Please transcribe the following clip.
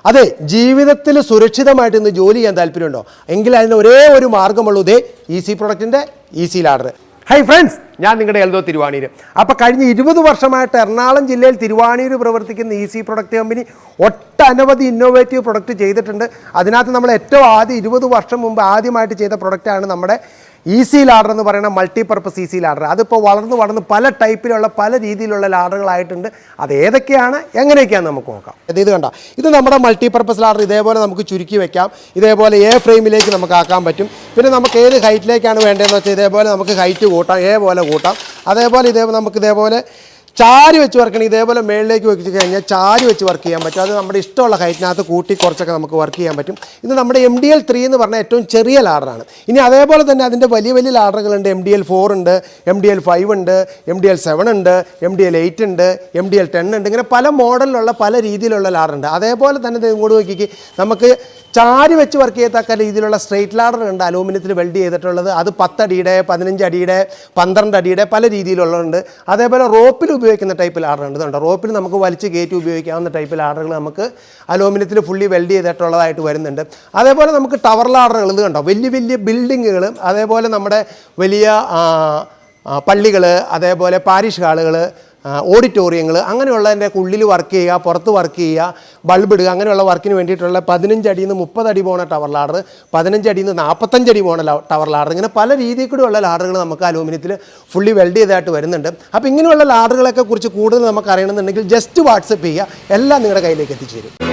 അതെ, ജീവിതത്തിൽ സുരക്ഷിതമായിട്ട് ഇന്ന് ജോലി ചെയ്യാൻ താല്പര്യമുണ്ടോ എങ്കിൽ അതിന് ഒരേ ഒരു മാർഗ്ഗമുള്ളൂ ഇതേ ഈസി പ്രൊഡക്റ്റിൻ്റെ ഈസി ലാഡർ. ഹൈ ഫ്രണ്ട്സ്, ഞാൻ നിങ്ങളുടെ എൽദോ തിരുവാണിയൂർ. അപ്പോൾ കഴിഞ്ഞ 20 വർഷമായിട്ട് എറണാകുളം ജില്ലയിൽ തിരുവാണിയൂർ പ്രവർത്തിക്കുന്ന ഈസി പ്രൊഡക്റ്റ് കമ്പനി ഒട്ടനവധി ഇന്നോവേറ്റീവ് പ്രൊഡക്റ്റ് ചെയ്തിട്ടുണ്ട്. അതിനകത്ത് നമ്മൾ ഏറ്റവും ആദ്യം 20 വർഷം മുമ്പ് ആദ്യമായിട്ട് ചെയ്ത പ്രൊഡക്റ്റാണ് നമ്മുടെ ഈസി ലാഡർ എന്ന് പറയുന്ന മൾട്ടിപർപ്പസ് ഈസി ലാഡർ. അതിപ്പോൾ വളർന്ന് പല ടൈപ്പിലുള്ള പല രീതിയിലുള്ള ലാഡറുകളായിട്ടുണ്ട്. അത് ഏതൊക്കെയാണ് എങ്ങനെയൊക്കെയാണ് നമുക്ക് നോക്കാം. ഇത് കണ്ട, ഇത് നമ്മുടെ മൾട്ടിപർപ്പസ് ലാഡർ. ഇതേപോലെ നമുക്ക് ചുരുക്കി വെക്കാം. ഇതേപോലെ എ ഫ്രെയിമിലേക്ക് നമുക്ക് ആക്കാൻ പറ്റും. പിന്നെ നമുക്ക് ഏത് ഹൈറ്റിലേക്കാണ് വേണ്ടതെന്ന് വെച്ചാൽ ഇതേപോലെ നമുക്ക് ഹൈറ്റ് കൂട്ടാം, എ പോലെ കൂട്ടാം. അതേപോലെ നമുക്ക് ഇതേപോലെ ചാരി വെച്ച് വർക്ക് ചെയ്യണം. ഇതേപോലെ മേളിലേക്ക് വെച്ച് കഴിഞ്ഞാൽ ചാരി വെച്ച് വർക്ക് ചെയ്യാൻ പറ്റും. അത് നമ്മുടെ ഇഷ്ടമുള്ള ഹൈറ്റിനകത്ത് കൂട്ടി കുറച്ചൊക്കെ നമുക്ക് വർക്ക് ചെയ്യാൻ പറ്റും. ഇത് നമ്മുടെ MDL3 എന്ന് പറഞ്ഞാൽ ഏറ്റവും ചെറിയ ലാഡറാണ്. ഇനി അതേപോലെ തന്നെ അതിൻ്റെ വലിയ വലിയ ലാഡറുകളുണ്ട്. MDL4 ഉണ്ട്, MDL5 ഉണ്ട്, MDL7 ഉണ്ട്, MDL8 ഉണ്ട്, MDL10 ഉണ്ട്. ഇങ്ങനെ പല മോഡലിലുള്ള പല രീതിയിലുള്ള ലാഡറുണ്ട്. അതേപോലെ തന്നെ ഇങ്ങോട്ട് നോക്കിക്ക് നമുക്ക് ചാരി വെച്ച് വർക്ക് ചെയ്യത്തക്ക രീതിയിലുള്ള സ്ട്രെയിറ്റ് ലാഡർ ഉണ്ട്, അലൂമിനിയത്തിൽ വെൽഡ് ചെയ്തിട്ടുള്ളത്. അത് 10 അടിയുടെ 15 അടിയുടെ 12 അടിയുടെ പല രീതിയിലുള്ളതുണ്ട്. അതേപോലെ റോപ്പിൽ ഉപയോഗിക്കുന്ന ടൈപ്പ് ലാഡർ ഉണ്ട്. ഇതുണ്ട്, റോപ്പിൽ നമുക്ക് വലിച്ച് കയറ്റി ഉപയോഗിക്കാവുന്ന ടൈപ്പ് ലാഡറുകൾ നമുക്ക് അലൂമിനിയത്തിൽ ഫുള്ളി വെൽഡ് ചെയ്തിട്ടുള്ളതായിട്ട് വരുന്നുണ്ട്. അതേപോലെ നമുക്ക് ടവർ ലാഡറുകൾ, ഇത് കണ്ടോ, വലിയ വലിയ ബിൽഡിങ്ങുകൾ, അതേപോലെ നമ്മുടെ വലിയ പള്ളികൾ, അതേപോലെ പാരിഷ് ഹാളുകൾ, ഓഡിറ്റോറിയങ്ങൾ, അങ്ങനെയുള്ളതിൻ്റെ ഉള്ളിൽ വർക്ക് ചെയ്യുക, പുറത്ത് വർക്ക് ചെയ്യുക, ബൾബ് ഇടുക, അങ്ങനെയുള്ള വർക്കിന് വേണ്ടിയിട്ടുള്ള 15 അടിയിൽ നിന്ന് 30 അടി പോണ ടവർ ലാഡർ, 15 അടിയിൽ നിന്ന് 45 അടി പോണ ടവർ ലാഡർ, ഇങ്ങനെ പല രീതിയിൽ കൂടെയുള്ള ലാഡറുകൾ നമുക്ക് അലൂമിനിയത്തിൽ ഫുള്ളി വെൽഡ് ചെയ്തതായിട്ട് വരുന്നുണ്ട്. അപ്പോൾ ഇങ്ങനെയുള്ള ലാഡറുകളൊക്കെ കുറിച്ച് കൂടുതൽ നമുക്ക് അറിയണമെന്നുണ്ടെങ്കിൽ ജസ്റ്റ് വാട്സപ്പ് ചെയ്യുക, എല്ലാം നിങ്ങളുടെ കയ്യിലേക്ക് എത്തിച്ചു തരും.